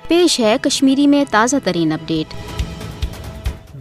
پیش ہے کشمیری میں تازہ ترین اپڈیٹ۔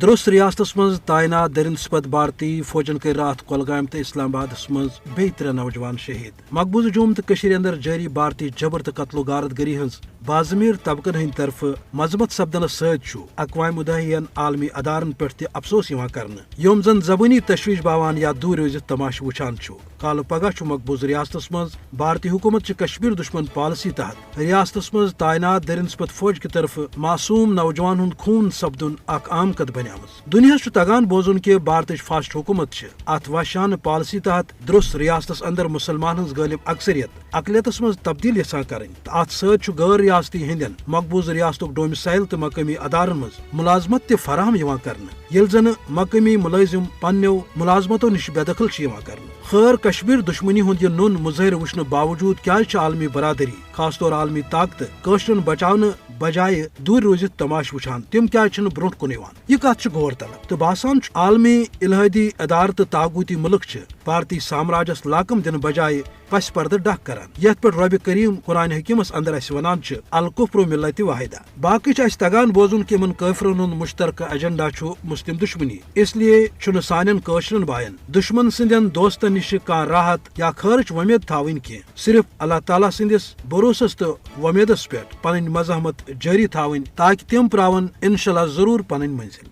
درست ریاست مز تعینات درنسپت بھارتی فوجن کر رات کولگام تو اسلام آباد مز بی 3 نوجوان شہید۔ مقبوضہ جوم تو اندر جاری بھارتی جبر تو قتل و غارت گری ہز بازمیر طبقن ہند طرف مذمت سپدنس ست اقوام متحدین عالمی ادارن پہ افسوس کرنے یوم زن زبانی تشویش باوان یا دور روزت تماش وچان کال پگہ مقبوضہ ریاست مز بھارتی حکومت کشمیر دشمن پالسی تحت ریاست مز تعینات درنسپت فوج کی طرف معصوم نوجوان ہند خون سپدن اخ عام قد بنیام۔ دنیا تگان بوزن کہ بھارت فاسٹ حکومت ات واشان پالسی تحت درست ریاست اندر مسلمان ہز غالب اکثریت اقلیتس مز تبدیل یژھان کریں۔ ات ست غیر ریاستی ہندین مقبوضہ ریاست ڈومسائل تو مقامی ادارن مز ملازمت تہ فراہم کرنے یل زن مقامی ملازم پنو ملازمتوں نش بے دخل کرنے۔ خیر کشمیر دشمنی ہند یہ نون مظاہر وچھنے باوجود کیا عالمی برادری خاص طور عالمی طاقت قشرن بچاؤن بجائے دور روزت تماش وچھان تم کیا برو کن یہ کت غور طلب تو باسان عالمی الہدی ادارہ تو طاقوتی ملک بھارتی سامراجس لاکم دن بجائے پس پردہ ڈک کران یت پہ رب کریم قرآن حکیمس اندر اس ونان الکفر ملت واحدہ باقی اس تگان بوزن کہ ان کافرن ہند مشترکہ ایجنڈا مسلم دشمنی اس لیے چھ سان قشرن بائن دشمن سندین دوستن نش کان راحت یا خیرچ ومید تھاون کی صرف اللہ تعالیٰ سندس بھروسس تو ومیدس پہ پن مزاحمت جاری تھاون تاکہ تم پراون انشاءاللہ ضرور پن منزل۔